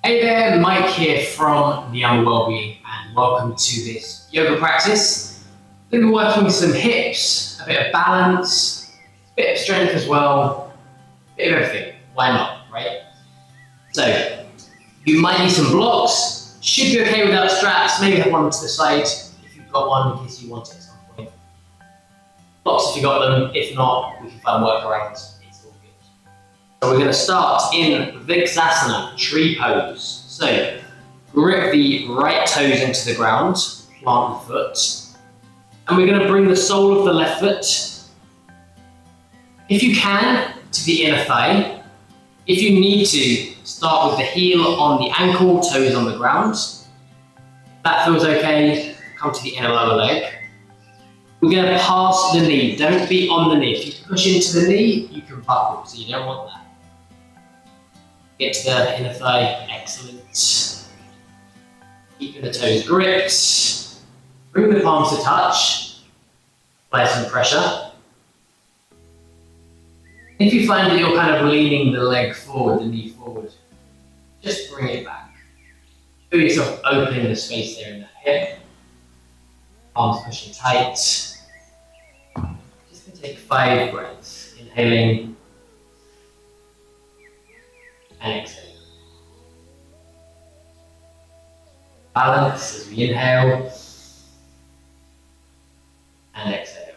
Hey there, Mike here from Niyama Wellbeing, and welcome to this yoga practice. We're going to be working with some hips, a bit of balance, a bit of strength as well, a bit of everything. Why not, right? So, you might need some blocks. Should be okay without straps. Maybe have one to the side if you've got one in case you want it at some point. Blocks if you got them. If not, we can find workarounds. It's all good. So we're going to start in Viksasana, tree pose. So grip the right toes into the ground, plant the foot, and we're going to bring the sole of the left foot, if you can, to the inner thigh. If you need to, start with the heel on the ankle, toes on the ground. If that feels okay, come to the inner lower leg. We're going to pass the knee. Don't be on the knee. If you push into the knee, you can buckle, so you don't want that. Get to the inner thigh, excellent. Keeping the toes gripped. Bring the palms to touch. Apply some pressure. If you find that you're kind of leaning the leg forward, the knee forward, just bring it back. Feel yourself opening the space there in the hip. Arms pushing tight. Just going to take 5 breaths. Inhaling and exhaling. Balance as we inhale and exhale.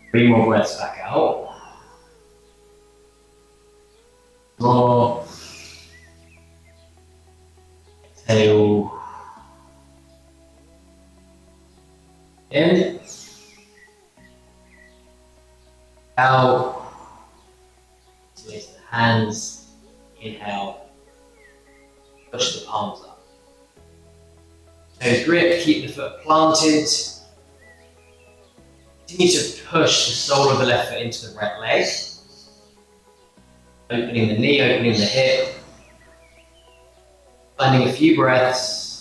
Three more breaths back out. More. Exhale. In. Out. Release the hands. Inhale. Push the palms up. Toes grip, keep the foot planted. Continue to push the sole of the left foot into the right leg. Opening the knee, opening the hip. Finding a few breaths.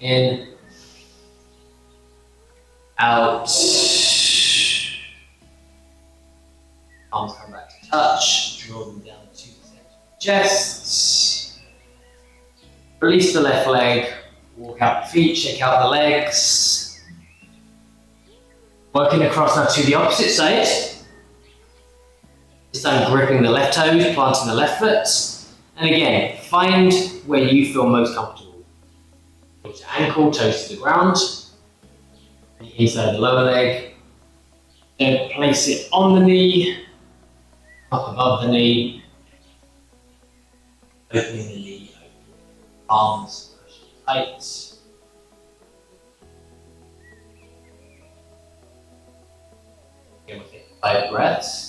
In, out, arms come back to touch, draw them down to the center of the chest, release the left leg, walk out the feet, shake out the legs, working across now to the opposite side, this time gripping the left toes, planting the left foot, and again, find where you feel most comfortable. Toes to ankle, toes to the ground, inside of the lower leg. Don't place it on the knee, up above the knee. Opening the knee, opening the palms, pushing tight. Again, we'll take 5 breaths.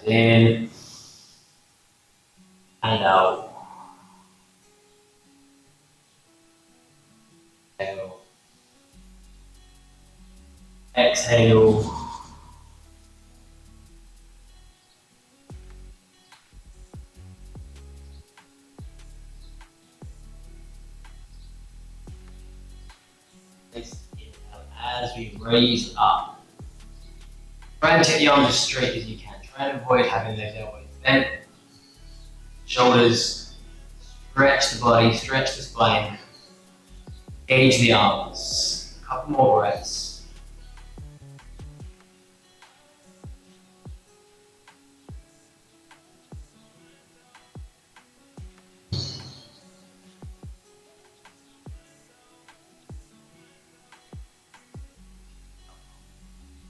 In and out. Exhale. Exhale. As we raise up. Try and take the arms as straight as you can. Try and avoid having those elbows bent. Shoulders, stretch the body, stretch the spine. Engage the arms. A couple more breaths.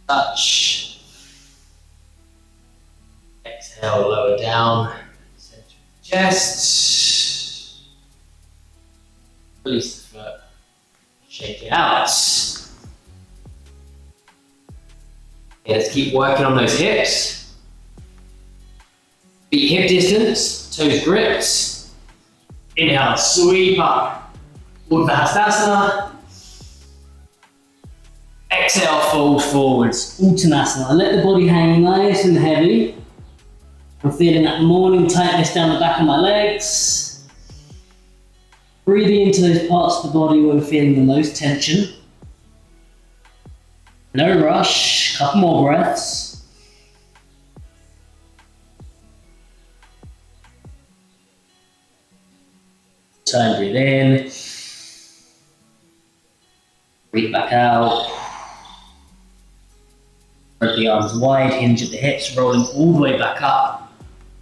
Touch. Exhale, lower down, center of the chest. Release the foot. Shake it out. Okay, let's keep working on those hips. Feet hip distance, toes gripped. Inhale, sweep up. Uttanasana. Exhale, fold forwards. Uttanasana. Let the body hang nice and heavy. I'm feeling that morning tightness down the back of my legs. Breathing into those parts of the body where we're feeling the most tension. No rush, couple more breaths. Time, breathe in. Breathe back out. Spread the arms wide, hinge at the hips, rolling all the way back up.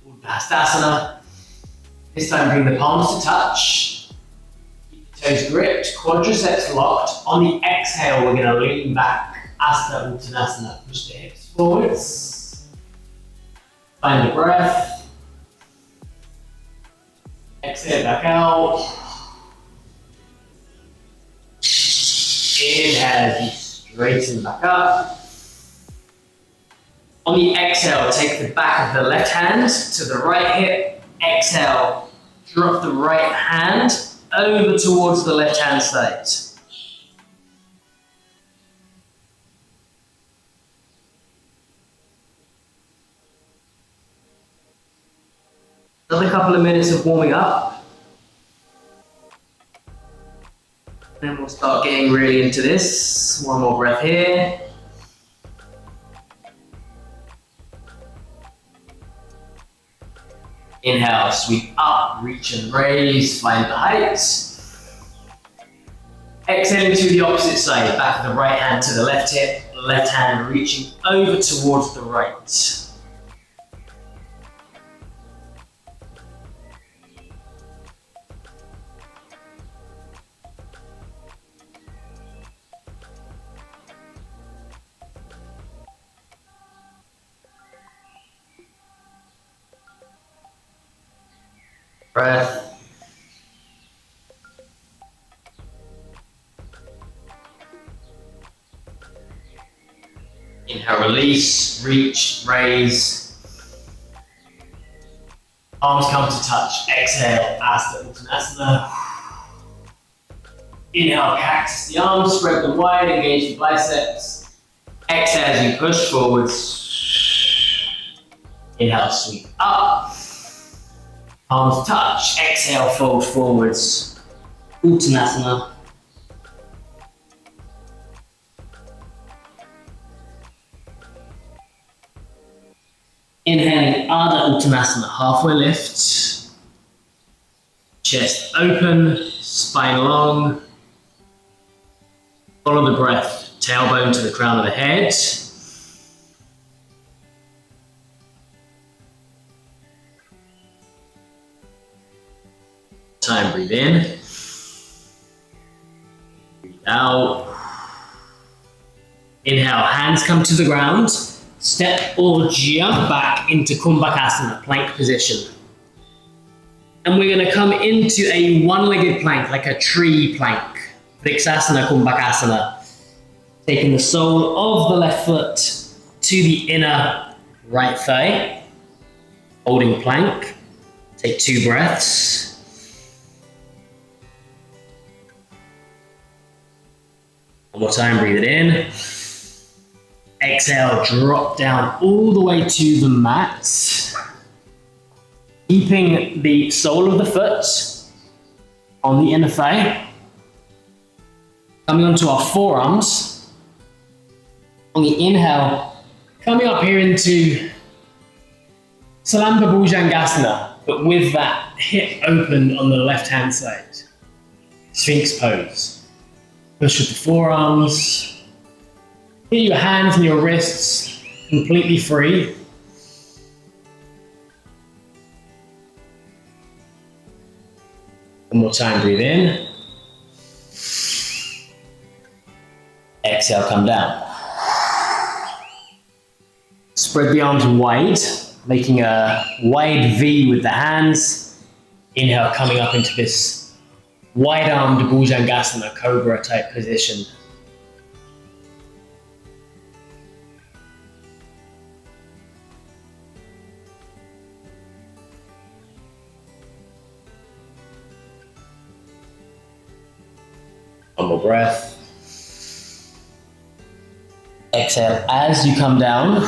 Uttanasana. This time bring the palms to touch. Keep the toes gripped, quadriceps locked. On the exhale, we're going to lean back. Asta Uttanasana. Push the hips forwards. Find the breath. Exhale back out. Inhale, you straighten back up. On the exhale, take the back of the left hand to the right hip. Exhale, drop the right hand over towards the left hand side. Another couple of minutes of warming up. Then we'll start getting really into this. One more breath here. Inhale, sweep up, reach and raise, find the height. Exhaling to the opposite side, back of the right hand to the left hip, left hand reaching over towards the right. Breath. Inhale, release, reach, raise. Arms come to touch. Exhale, Asta Uttanasana. Inhale, cactus the arms, spread them wide, engage the biceps. Exhale as you push forwards. Inhale, sweep up. Arms touch, exhale, fold forwards. Uttanasana. Inhaling Ardha Uttanasana, halfway lift. Chest open, spine long. Follow the breath, tailbone to the crown of the head. Time, breathe in, breathe out. Inhale, hands come to the ground, step or jump back into Kumbhakasana, plank position. And we're going to come into a one-legged plank, like a tree plank, Vrikshasana, Kumbhakasana. Taking the sole of the left foot to the inner right thigh, holding plank, take 2 breaths. One more time, breathe it in. Exhale, drop down all the way to the mat. Keeping the sole of the foot on the inner thigh. Coming onto our forearms. On the inhale, coming up here into Salamba Bhujangasana, but with that hip open on the left-hand side. Sphinx pose. Push with the forearms. Feel your hands and your wrists completely free. One more time, breathe in. Exhale, come down. Spread the arms wide, making a wide V with the hands. Inhale, coming up into this wide-armed Bhujangasana, cobra type position. One more breath. Exhale as you come down.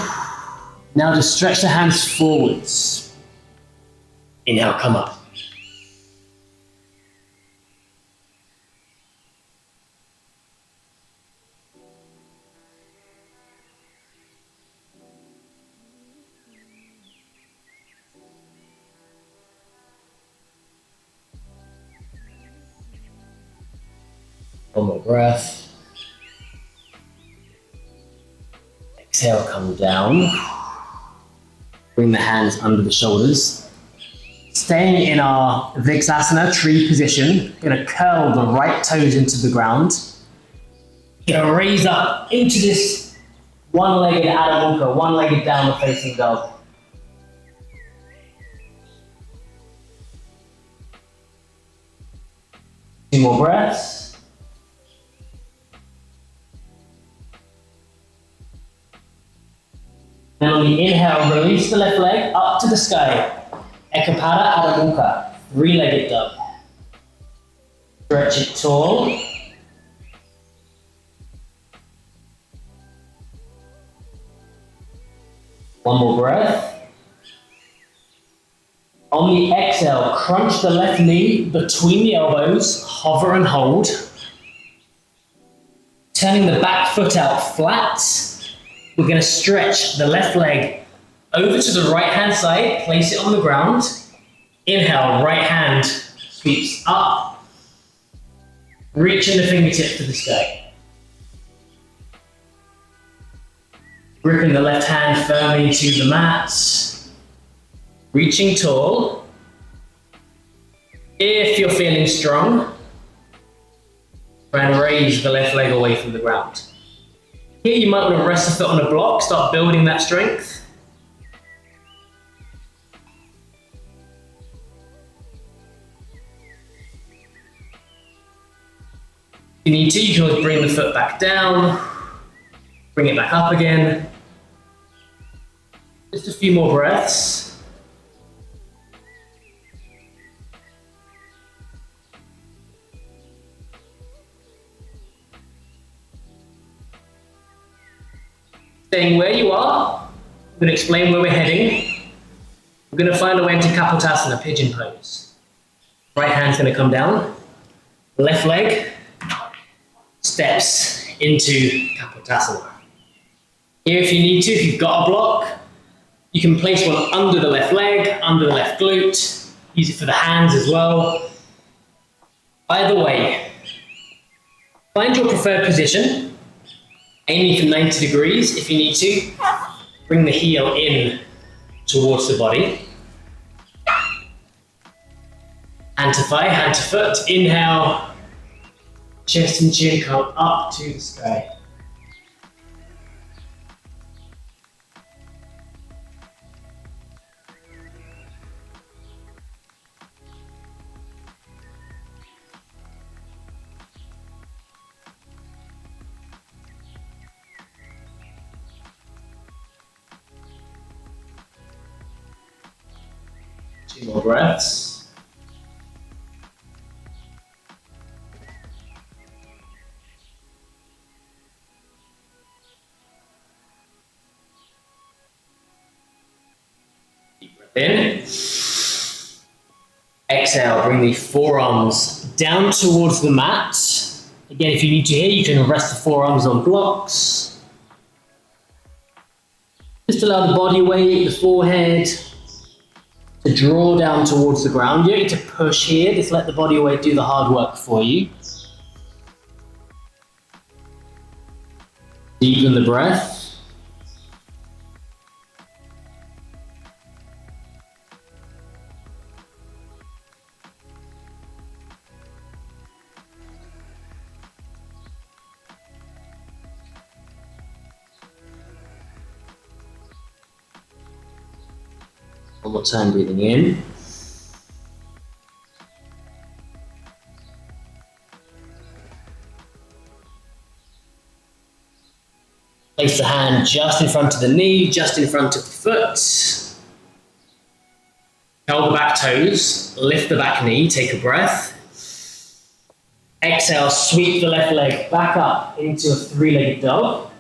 Now just stretch the hands forwards. Inhale, come up. One more breath. Exhale, come down. Bring the hands under the shoulders. Staying in our Viksasana tree position, we're going to curl the right toes into the ground. You're going to raise up into this one-legged Adho Mukha, one-legged downward facing dog. 2 more breaths. Then on the inhale, release the left leg up to the sky. Ekapada Adho Mukha, 3-legged dog. Stretch it tall. One more breath. On the exhale, crunch the left knee between the elbows, hover and hold. Turning the back foot out flat. We're going to stretch the left leg over to the right hand side, place it on the ground. Inhale, right hand sweeps up, reaching the fingertips to the sky. Gripping the left hand firmly to the mat, reaching tall. If you're feeling strong, try and raise the left leg away from the ground. Here you might want to rest the foot on a block, start building that strength. If you need to, you can always bring the foot back down, bring it back up again. Just a few more breaths. Staying where you are, I'm going to explain where we're heading. We're going to find our way into Kapotasana, pigeon pose. Right hand's going to come down, left leg steps into Kapotasana. Here, if you need to, if you've got a block, you can place one under the left leg, under the left glute, use it for the hands as well. Either way, find your preferred position. Aiming for 90 degrees if you need to. Bring the heel in towards the body. Hand to thigh, hand to foot. Inhale, chest and chin come up to the sky. Two more breaths. Deep breath in. Exhale, bring the forearms down towards the mat. Again, if you need to here, you can rest the forearms on blocks. Just allow the body weight, the forehead, to draw down towards the ground. You don't need to push here, just let the body weight do the hard work for you. Deepen the breath. One more time, breathing in. Place the hand just in front of the knee, just in front of the foot. Curl the back toes, lift the back knee, take a breath. Exhale, sweep the left leg back up into a three-legged dog.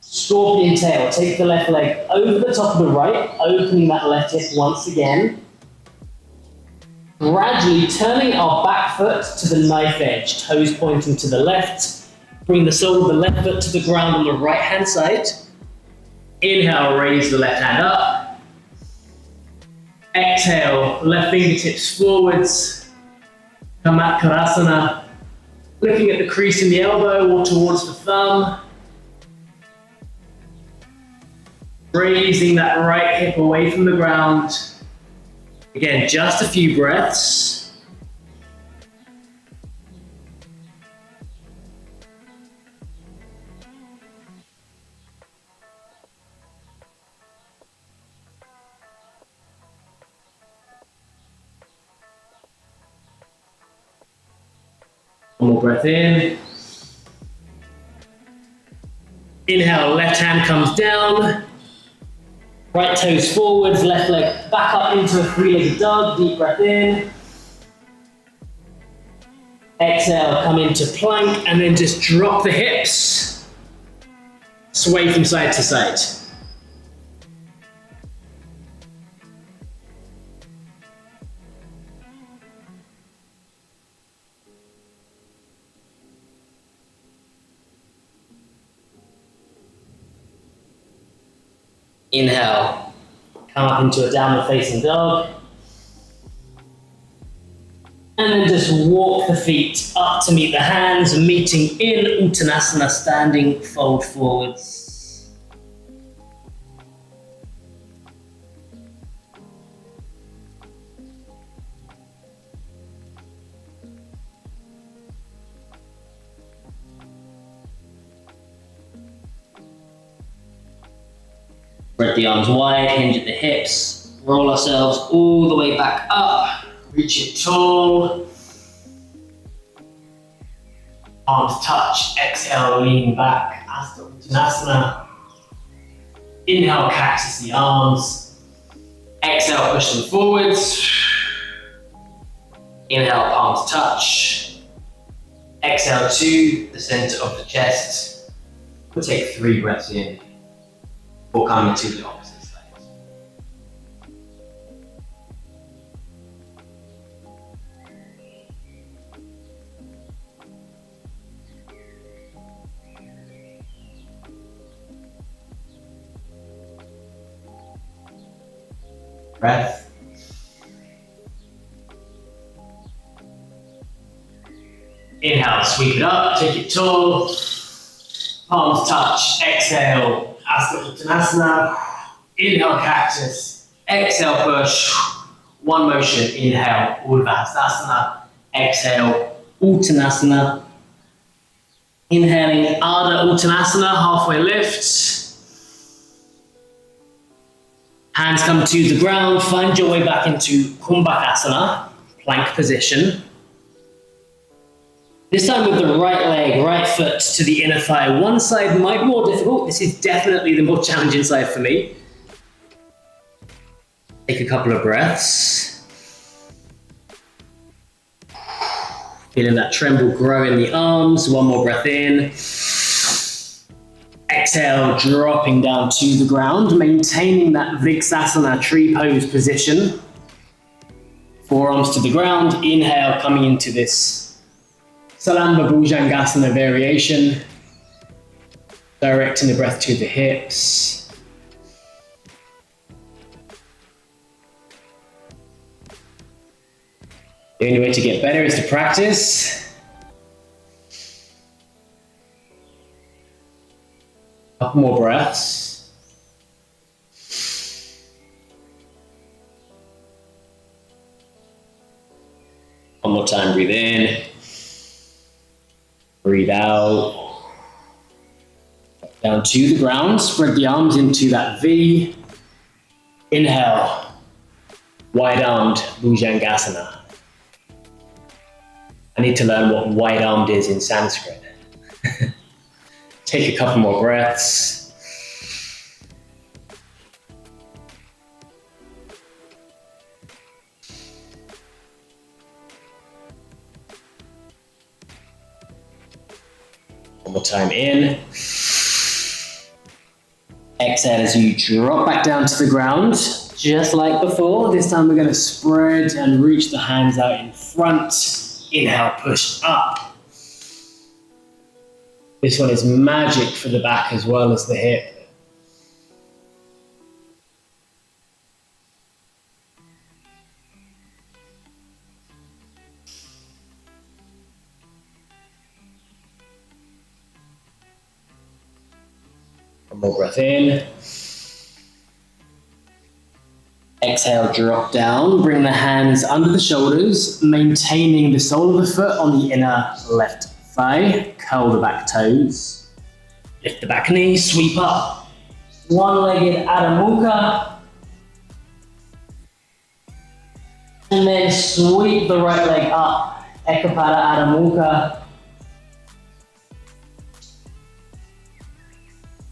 Scorpion tail, take the left leg over the top of the right, opening that left hip once again. Gradually turning our back foot to the knife edge, toes pointing to the left. Bring the sole of the left foot to the ground on the right hand side. Inhale, raise the left hand up. Exhale, left fingertips forwards. Kamatkarasana. Looking at the crease in the elbow or towards the thumb. Raising that right hip away from the ground. Again, just a few breaths. One more breath in. Inhale, left hand comes down. Right toes forwards, left leg back up into a three-legged dog. Deep breath in. Exhale, come into plank, and then just drop the hips. Sway from side to side. Inhale, come up into a downward facing dog. And then just walk the feet up to meet the hands, meeting in Uttanasana, standing fold forwards. Spread the arms wide, hinge at the hips, roll ourselves all the way back up, reach it tall. Arms touch, exhale, lean back, Hasta Uttanasana. Inhale, cactus the arms. Exhale, push them forwards. Inhale, palms touch. Exhale to the center of the chest. We'll take 3 breaths in. Or coming to the opposite side. Breath. Inhale, sweep it up, take it tall. Palms touch, exhale. Hasta Uttanasana. Inhale, cactus. Exhale, push. One motion. Inhale, Urdhva Hastasana. Exhale, Uttanasana. Inhaling, Ardha Uttanasana, halfway lift. Hands come to the ground. Find your way back into Kumbhakasana, plank position. This time with the right leg, right foot to the inner thigh. One side might be more difficult. This is definitely the more challenging side for me. Take a couple of breaths. Feeling that tremble grow in the arms. One more breath in. Exhale, dropping down to the ground, maintaining that Vriksasana tree pose position. Forearms to the ground. Inhale, coming into this Salamba Bhujangasana variation, directing the breath to the hips. The only way to get better is to practice. Couple more breaths. One more time, breathe in. Breathe out. Down to the ground, spread the arms into that V. Inhale, wide-armed Bhujangasana. I need to learn what wide-armed is in Sanskrit. Take a couple more breaths. One more time in. Exhale as you drop back down to the ground, just like before. This time we're going to spread and reach the hands out in front. Inhale, push up. This one is magic for the back as well as the hip. One more breath in. Exhale, drop down. Bring the hands under the shoulders, maintaining the sole of the foot on the inner left thigh. Curl the back toes. Lift the back knee, sweep up. One-legged Adho Mukha. And then sweep the right leg up. Ekapada Adho Mukha.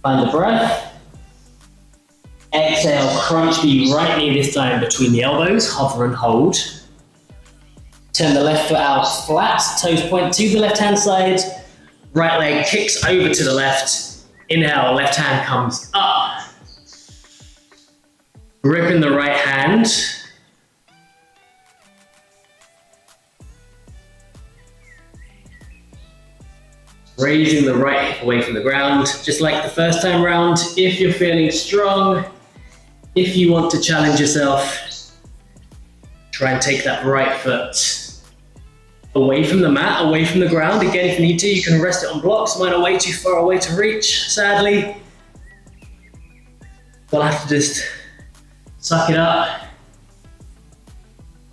Find the breath. Exhale, crunch the right knee this time between the elbows, hover and hold. Turn the left foot out flat, toes point to the left hand side. Right leg kicks over to the left. Inhale, left hand comes up. Grip in the right hand. Raising the right hip away from the ground, just like the first time round. If you're feeling strong, if you want to challenge yourself, try and take that right foot away from the mat, away from the ground. Again, if you need to, you can rest it on blocks. Mine are way too far away to reach, sadly. I'll have to just suck it up.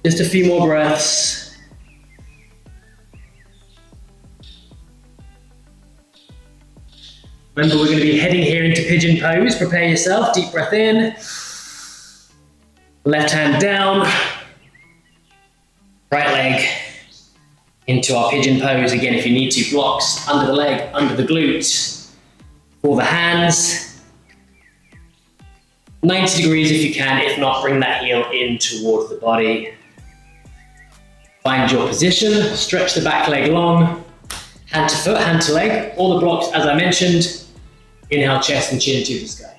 Just a few more breaths. Remember, we're going to be heading here into pigeon pose. Prepare yourself. Deep breath in. Left hand down. Right leg into our pigeon pose. Again, if you need to, blocks under the leg, under the glute. For the hands. 90 degrees if you can. If not, bring that heel in towards the body. Find your position. Stretch the back leg long. Hand to foot, hand to leg. All the blocks, as I mentioned. Inhale, chest and chin to the sky.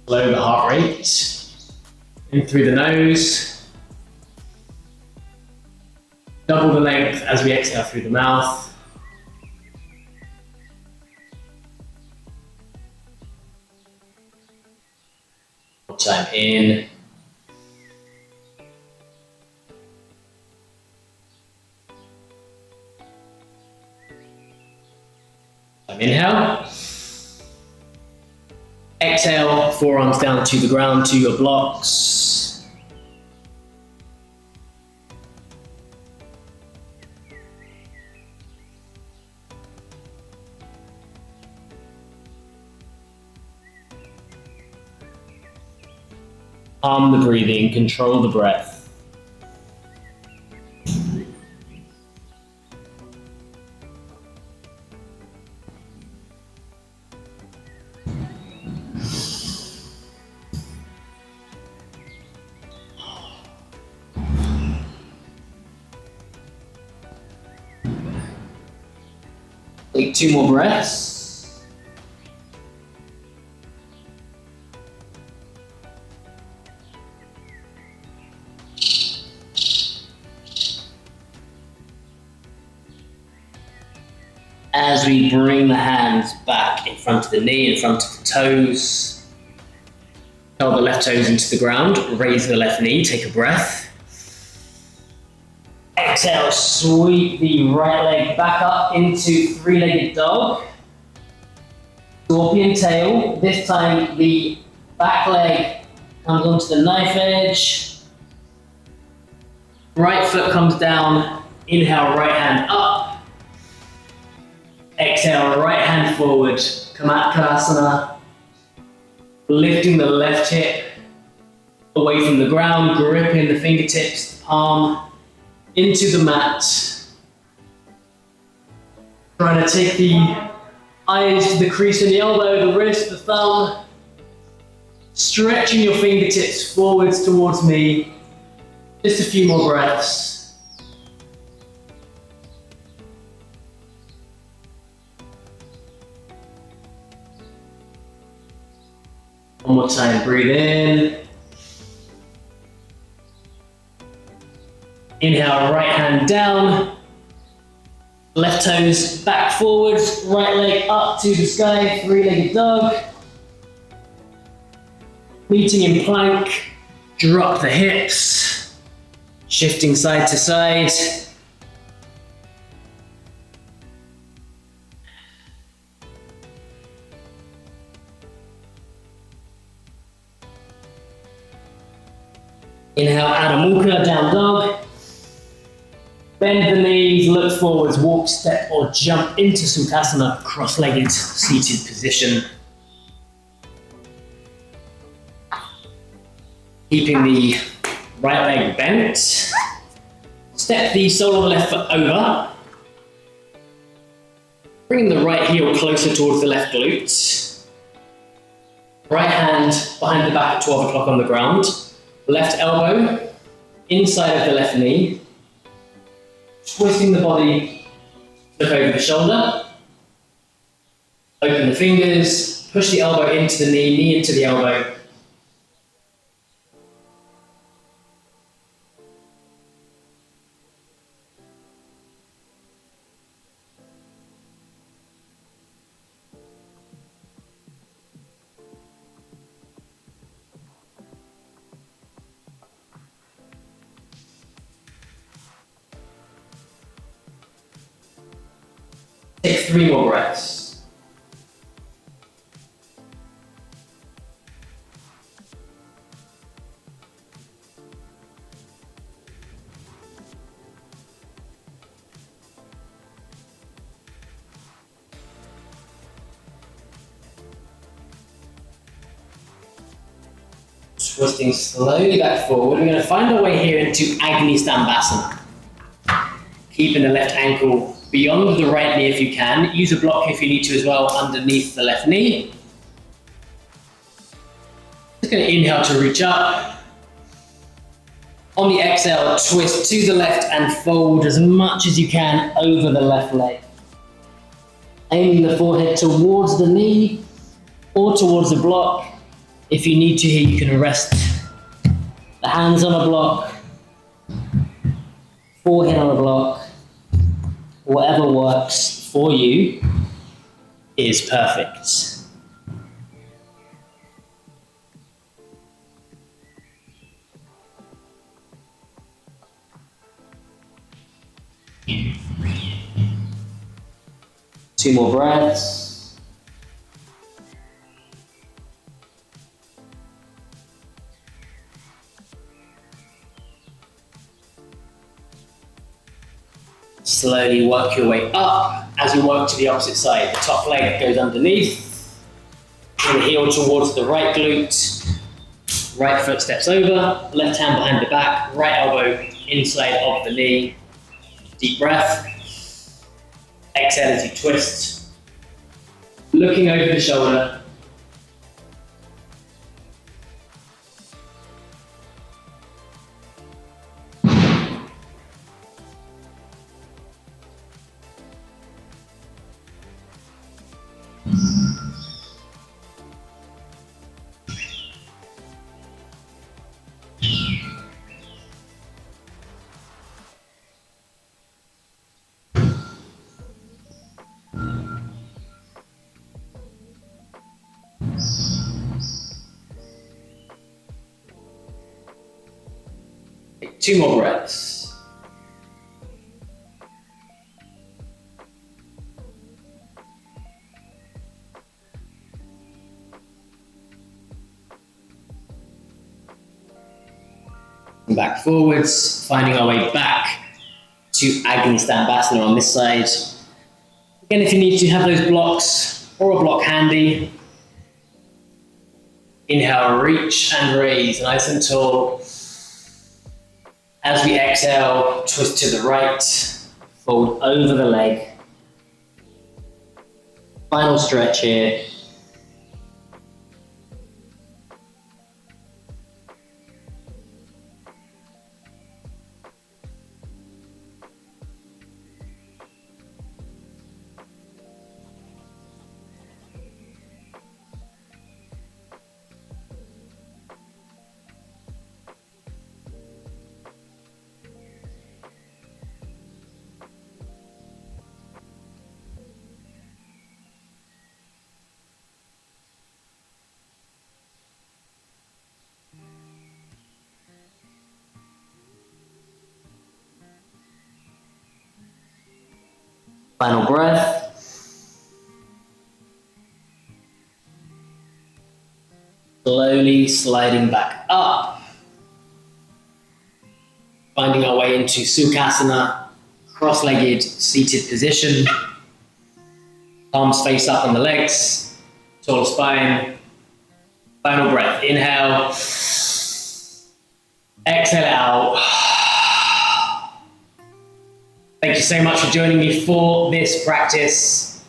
Slow the heart rate. In through the nose. Double the length as we exhale through the mouth. Time in. Inhale. Exhale, forearms down to the ground, to your blocks. Calm the breathing, control the breath. Take 2 more breaths. As we bring the hands back in front of the knee, in front of the toes, curl the left toes into the ground, raise the left knee, take a breath. Exhale, sweep the right leg back up into three-legged dog. Scorpion tail. This time the back leg comes onto the knife edge. Right foot comes down. Inhale, right hand up. Exhale, right hand forward. Kamatkarasana. Lifting the left hip away from the ground, gripping the fingertips, the palm into the mat. Trying to take the Eyes to the crease in the elbow, the wrist, the thumb. Stretching your fingertips forwards towards me. Just a few more breaths. One more time, breathe in. Inhale, right hand down. Left toes back forwards, right leg up to the sky, three-legged dog. Meeting in plank, drop the hips, shifting side to side. Inhale, Adho Mukha, down dog. Bend the knees, look forwards, walk, step or jump into Sukhasana, cross-legged seated position. Keeping the right leg bent. Step the sole of the left foot over. Bringing the right heel closer towards the left glute. Right hand behind the back at 12 o'clock on the ground. Left elbow inside of the left knee. Twisting the body, look over the shoulder. Open the fingers, push the elbow into the knee, knee into the elbow. Take 3 more breaths. Twisting slowly back forward. We're going to find our way here into Agni Stambhasana. Keeping the left ankle beyond the right knee if you can. Use a block if you need to as well underneath the left knee. Just going to inhale to reach up. On the exhale, twist to the left and fold as much as you can over the left leg. Aiming the forehead towards the knee or towards the block. If you need to here, you can rest the hands on a block, forehead on a block. Whatever works for you is perfect. Two more breaths. Slowly work your way up as you work to the opposite side. The top leg goes underneath. Bring the heel towards the right glute. Right foot steps over. Left hand behind the back. Right elbow inside of the knee. Deep breath. Exhale as you twist. Looking over the shoulder. Take 2 more breaths. And back forwards, finding our way back to Agni Stambhasana on this side. Again, if you need to have those blocks or a block handy, inhale, reach and raise, nice and tall. As we exhale, twist to the right, fold over the leg. Final stretch here. Final breath. Slowly sliding back up. Finding our way into Sukhasana, cross-legged seated position. Palms face up on the legs, tall spine. Final breath. Inhale. Exhale out. Thank you so much for joining me for this practice.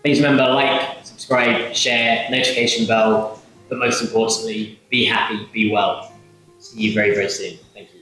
Please remember, like, subscribe, share, notification bell, but most importantly, be happy, be well. See you very, very soon. Thank you.